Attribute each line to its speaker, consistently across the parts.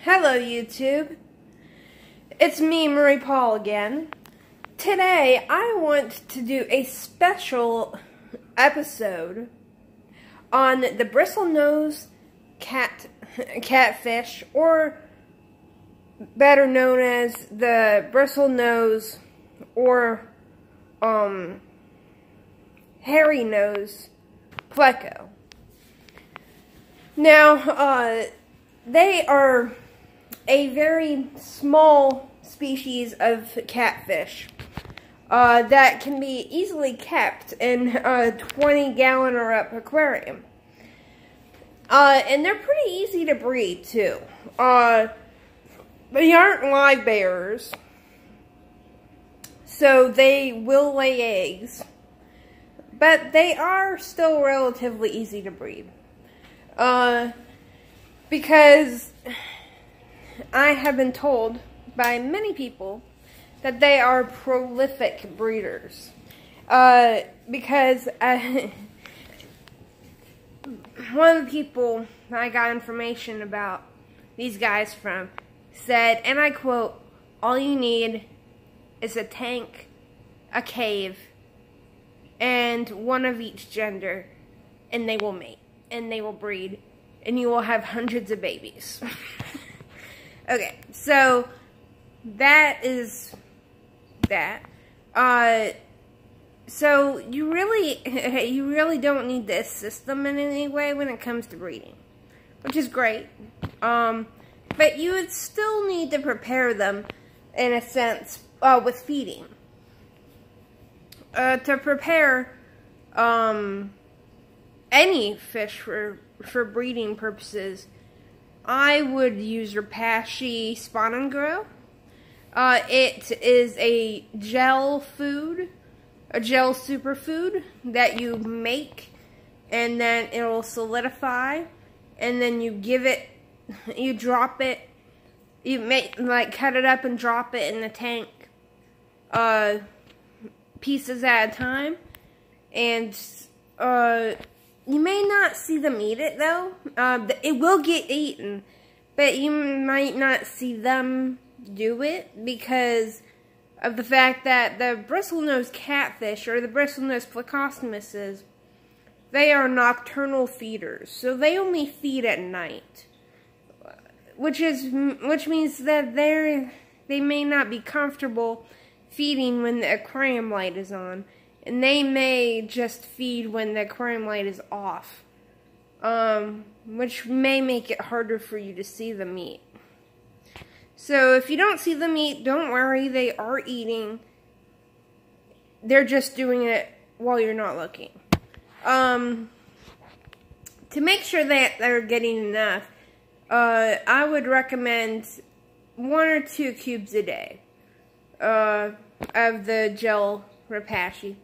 Speaker 1: Hello YouTube, it's me, Marie Paul again. Today I want to do a special episode on the bristlenose catfish, or better known as the bristlenose or hairy nose pleco. Now, they are a very small species of catfish that can be easily kept in a 20-gallon or up aquarium. And they're pretty easy to breed, too. They aren't live bearers, so they will lay eggs, but they are still relatively easy to breed. Because I have been told by many people that they are prolific breeders. Because one of the people I got information about these guys from said, and I quote, "All you need is a tank, a cave, and one of each gender, and they will mate, and they will breed, and you will have hundreds of babies." Okay, so that is that. So you really don't need to assist them in any way when it comes to breeding, which is great. But you would still need to prepare them, in a sense, with feeding. To prepare any fish for breeding purposes, I would use Repashy Spawn and Grow. It is a gel food, a gel superfood that you make, and then it'll solidify, and then you give it, you drop it, you cut it up and drop it in the tank, pieces at a time, and you may not see them eat it, though. It will get eaten, but you might not see them do it because of the fact that the bristlenose catfish, or the bristlenose plecostomuses, they are nocturnal feeders, so they only feed at night, which means that they may not be comfortable feeding when the aquarium light is on. And they may just feed when the aquarium light is off, which may make it harder for you to see them eat. So if you don't see them eat, don't worry, they are eating. They're just doing it while you're not looking. To make sure that they're getting enough, I would recommend 1 or 2 cubes a day of the gel Repashy.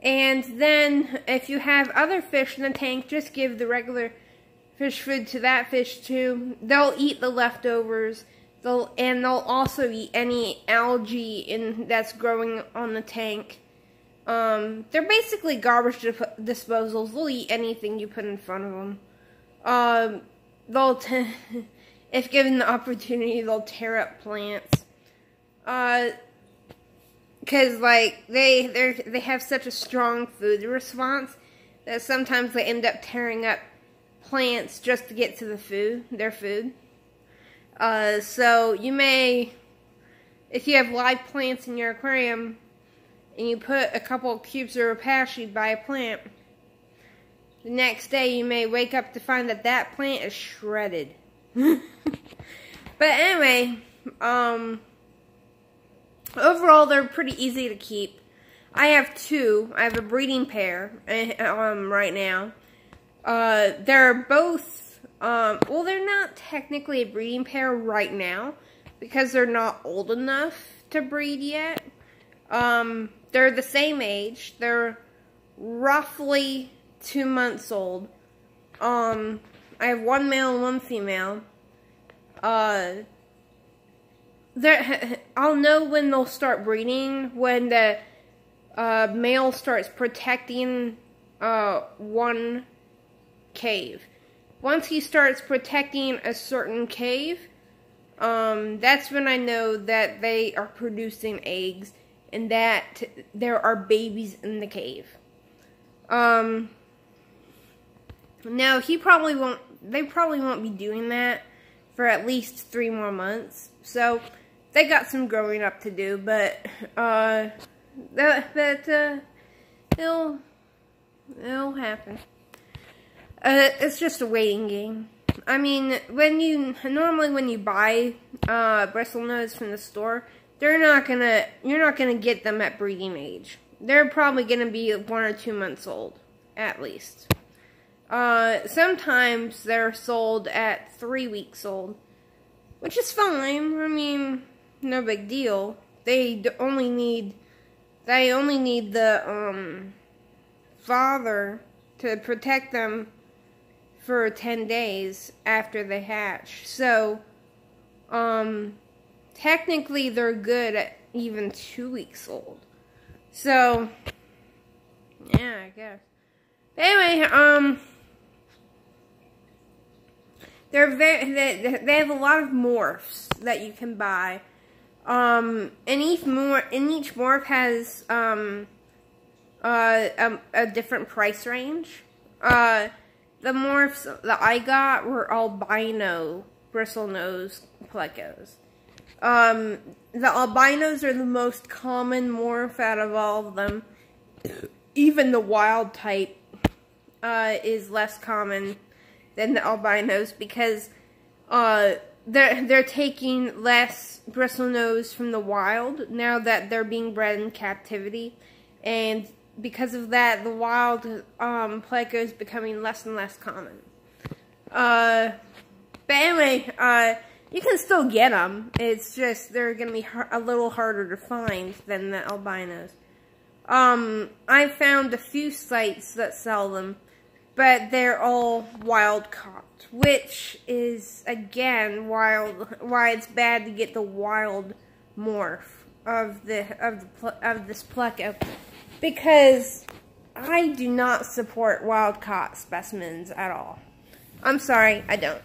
Speaker 1: And then, if you have other fish in the tank, just give the regular fish food to that fish too. They'll eat the leftovers. They'll also eat any algae that's growing on the tank. They're basically garbage disposals. They'll eat anything you put in front of them. If given the opportunity, they'll tear up plants. Because, they have such a strong food response that sometimes they end up tearing up plants just to get to their food. So you may, if you have live plants in your aquarium, and you put a couple of cubes of Repashy by a plant, the next day you may wake up to find that that plant is shredded. But anyway, overall, they're pretty easy to keep. I have 2. I have a breeding pair right now. They're both, well, they're not technically a breeding pair right now because they're not old enough to breed yet. They're the same age. They're roughly 2 months old. I have 1 male and 1 female. I'll know when they'll start breeding when the male starts protecting one cave. Once he starts protecting a certain cave, that's when I know that they are producing eggs and that there are babies in the cave. Now they probably won't be doing that for at least 3 more months. So they got some growing up to do, but it'll happen. It's just a waiting game. I mean, normally when you buy Bristlenose from the store, you're not gonna get them at breeding age. They're probably gonna be 1 or 2 months old, at least. Sometimes they're sold at 3 weeks old, which is fine. I mean, no big deal. They only need the father to protect them for 10 days after they hatch. So, technically they're good at even 2 weeks old. So, yeah, I guess. But anyway, they have a lot of morphs that you can buy. And each morph has a different price range. The morphs that I got were albino Bristlenose Plecos. The albinos are the most common morph out of all of them. Even the wild type is less common than the albinos because they're taking less bristlenose from the wild now that they're being bred in captivity, and because of that, the wild pleco is becoming less and less common. But anyway, you can still get them. It's just they're going to be a little harder to find than the albinos. I found a few sites that sell them, but they're all wild caught, which is again why it's bad to get the wild morph of this pleco, because I do not support wild caught specimens at all. I'm sorry, I don't.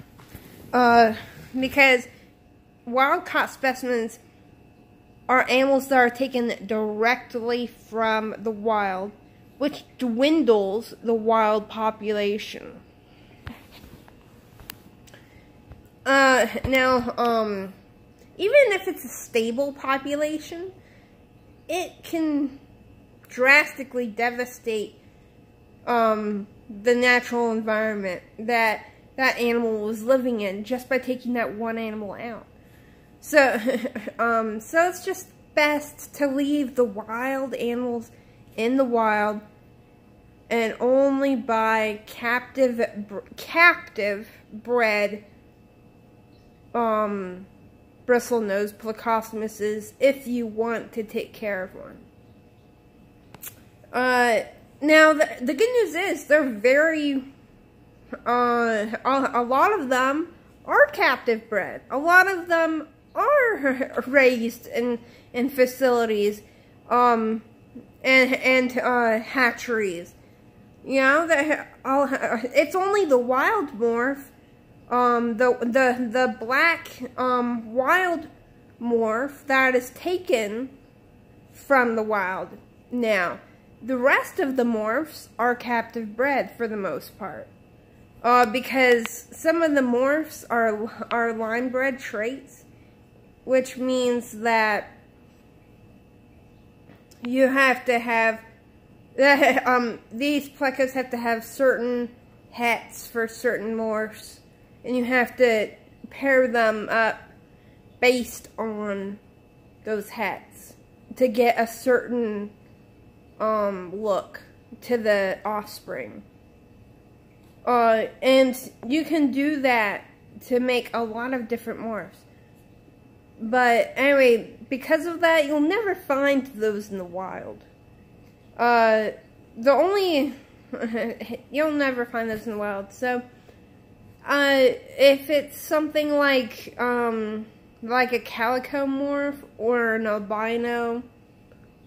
Speaker 1: Because wild caught specimens are animals that are taken directly from the wild, which dwindles the wild population. Now, even if it's a stable population, it can drastically devastate the natural environment that animal was living in just by taking that one animal out. So, so it's just best to leave the wild animals in the wild and only buy captive bred Bristlenose Plecosmuses if you want to take care of one. Now the good news is they're very a lot of them are captive bred. A lot of them are raised in facilities and hatcheries. You know, it's only the wild morph, the black wild morph that is taken from the wild. Now, the rest of the morphs are captive bred for the most part. Because some of the morphs are line bred traits, which means that you have to have these plecos have to have certain hets for certain morphs, and you have to pair them up based on those hets to get a certain look to the offspring. And you can do that to make a lot of different morphs. But anyway, because of that, you'll never find those in the wild. You'll never find those in the wild. So, if it's something like a calico morph or an albino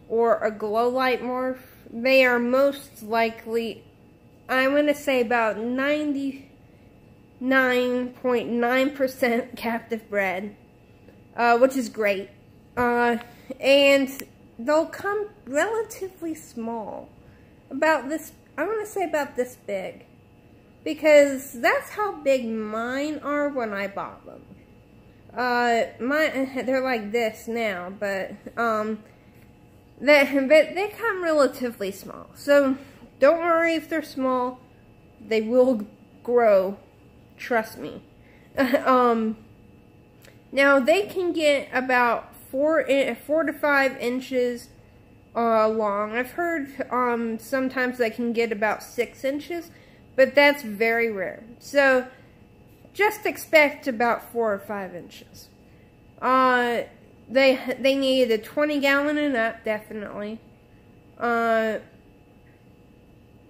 Speaker 1: or a glow light morph, they are most likely, I'm going to say about 99.9% captive bred. which is great. And they'll come relatively small. About this, I want to say about this big. Because that's how big mine are when I bought them. They're like this now, but they come relatively small. So don't worry if they're small. They will grow. Trust me. Now they can get about 4 to 5 inches long. I've heard sometimes they can get about 6 inches, but that's very rare. So just expect about 4 or 5 inches. They need a 20-gallon and up, definitely.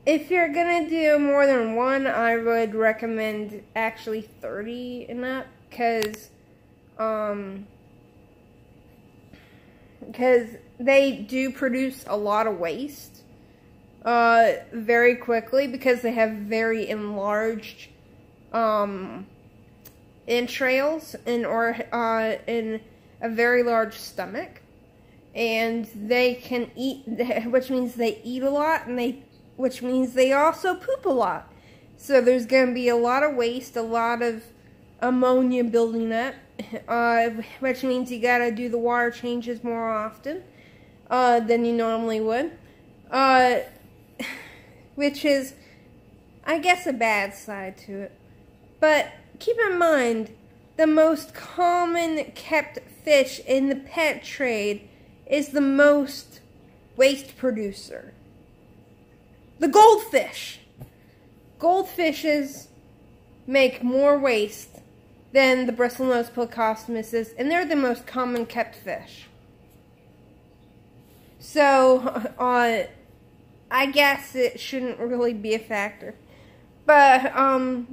Speaker 1: If you're gonna do more than one, I would recommend actually 30 and up, because they do produce a lot of waste very quickly, because they have very enlarged entrails in a very large stomach, and they can eat, which means they eat a lot, and which means they also poop a lot. So there's going to be a lot of waste, a lot of ammonia building up, which means you got to do the water changes more often than you normally would, which is, I guess, a bad side to it. But keep in mind, the most common kept fish in the pet trade is the most waste producer. The goldfish. Goldfishes make more waste than the Bristlenose Pleco, and they're the most common kept fish. So, I guess it shouldn't really be a factor. But,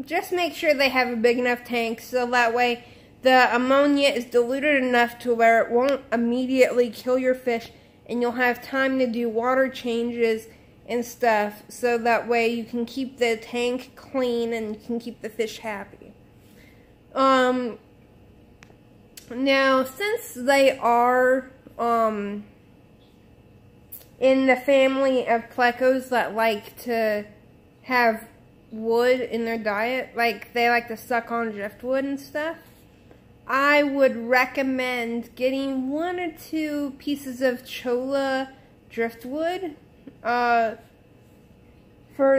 Speaker 1: just make sure they have a big enough tank, so that way the ammonia is diluted enough to where it won't immediately kill your fish, and you'll have time to do water changes and stuff, so that way you can keep the tank clean and you can keep the fish happy. Now, since they are, in the family of plecos that like to have wood in their diet, like they like to suck on driftwood and stuff, I would recommend getting 1 or 2 pieces of cholla driftwood for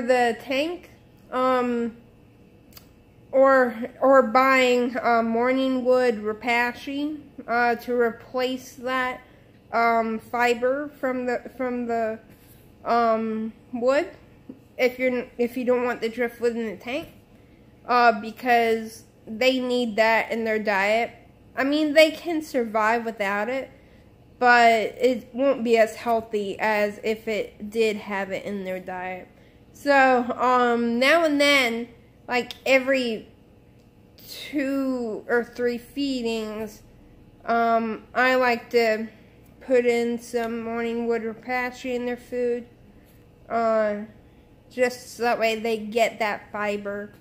Speaker 1: the tank, or buying morning wood rapashi to replace that fiber from the wood, if you don't want the driftwood in the tank, because they need that in their diet. I mean, they can survive without it, but it won't be as healthy as if it did have it in their diet. So, now and then, like every 2 or 3 feedings, I like to put in some morning wood rapashi in their food, just so that way they get that fiber.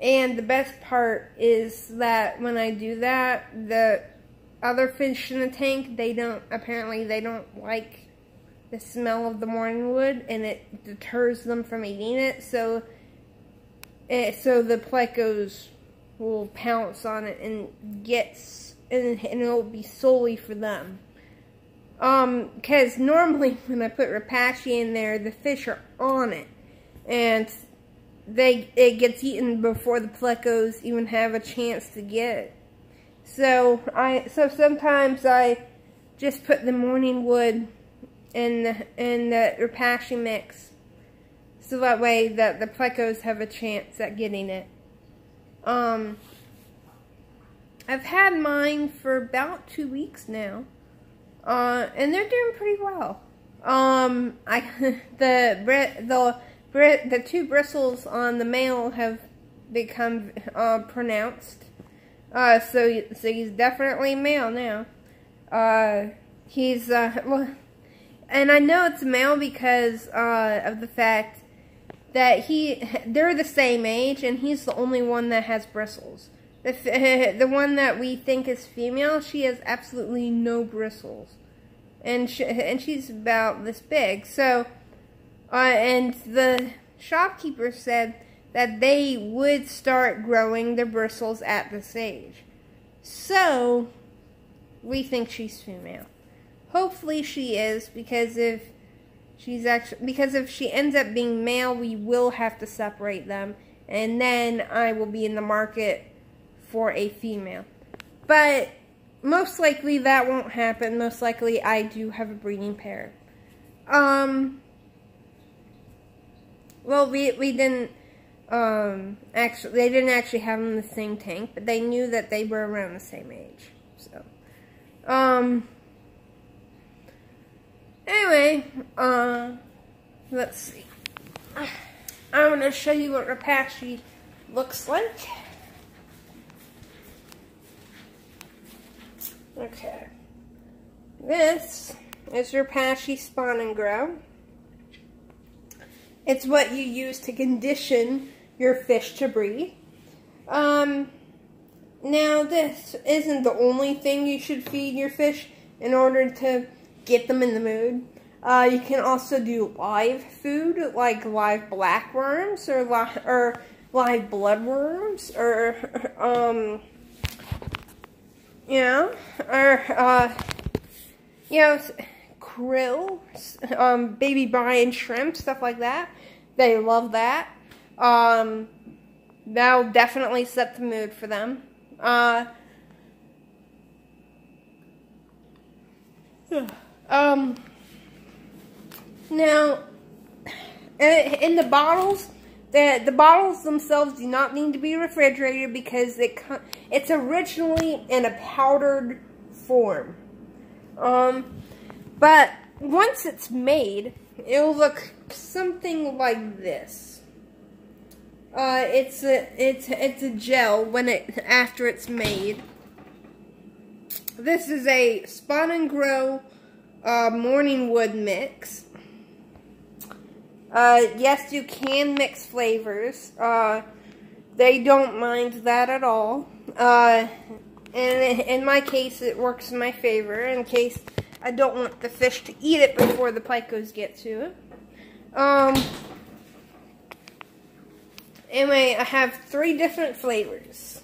Speaker 1: And the best part is that when I do that, the other fish in the tank, apparently they don't like the smell of the morning wood, and it deters them from eating it, so the plecos will pounce on it and it'll be solely for them. Because normally when I put rapashi in there, the fish are on it, and it gets eaten before the plecos even have a chance to get it. So sometimes I just put the morning wood in the rapashi mix, so that way that the plecos have a chance at getting it. I've had mine for about 2 weeks now, and they're doing pretty well. The 2 bristles on the male have become pronounced. So he's definitely male now. He's well, and I know it's male because of the fact that they're the same age, and he's the only one that has bristles. the one that we think is female, she has absolutely no bristles. And she's about this big. So, and the shopkeeper said that they would start growing the bristles at this age. So, we think she's female. Hopefully she is, because if she ends up being male, we will have to separate them, and then I will be in the market for a female. But most likely that won't happen. Most likely I do have a breeding pair. Well, we didn't they didn't actually have them in the same tank, but they knew that they were around the same age. So, anyway, let's see. I'm going to show you what Rapashi looks like. Okay. This is Rapashi Spawn and Grow. It's what you use to condition your fish to breed. Now, this isn't the only thing you should feed your fish in order to get them in the mood. You can also do live food, like live blackworms or live bloodworms, or krill, baby brine shrimp, stuff like that. They love that. That'll definitely set the mood for them. Now, in the bottles, the bottles themselves do not need to be refrigerated because it's originally in a powdered form. But once it's made, it'll look something like this. It's a gel after it's made. This is a Spawn and Grow Morning Wood mix. Yes, you can mix flavors. They don't mind that at all. And in my case, it works in my favor, in case I don't want the fish to eat it before the plecos get to it. Anyway, I have 3 different flavors.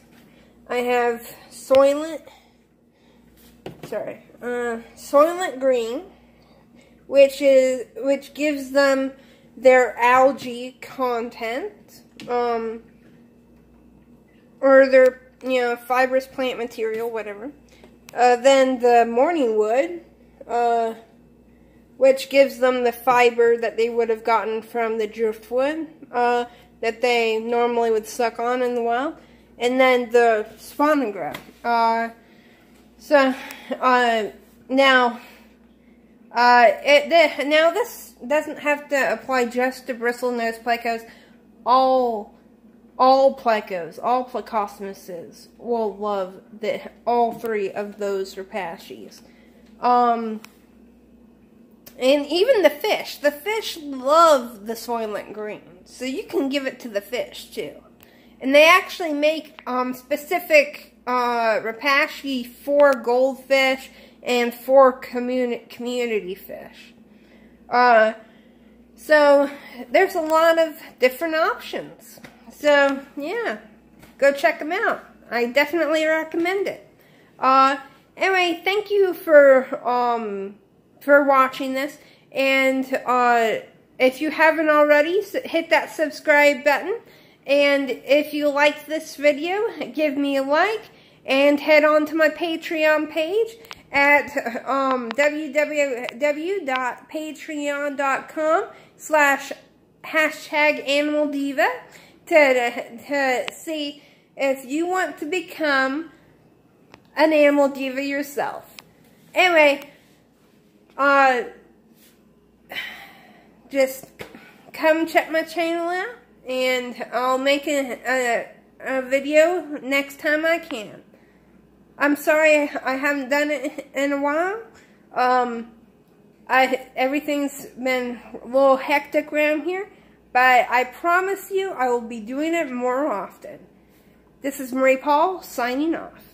Speaker 1: I have Soylent Green, which gives them their algae content, or their, fibrous plant material, whatever. Then the Morning Wood, which gives them the fiber that they would have gotten from the driftwood, that they normally would suck on in the wild. And then the Spawn and Grow. Now this doesn't have to apply just to Bristlenose Plecos. All plecos, all plecosmuses will love all 3 of those Rapashis. And even the fish. The fish love the Soylent Green. So you can give it to the fish too. And they actually make specific Rapashi for goldfish and for community fish. So there's a lot of different options. So yeah, go check them out. I definitely recommend it. Anyway, thank you for watching this, and if you haven't already, hit that subscribe button, and if you like this video, give me a like, and head on to my Patreon page at www.patreon.com/#AnimalDiva to see if you want to become an Animal Diva yourself. Anyway, just come check my channel out, and I'll make a video next time I can. I'm sorry I haven't done it in a while. Everything's been a little hectic around here, but I promise you I will be doing it more often. This is Marie Paul signing off.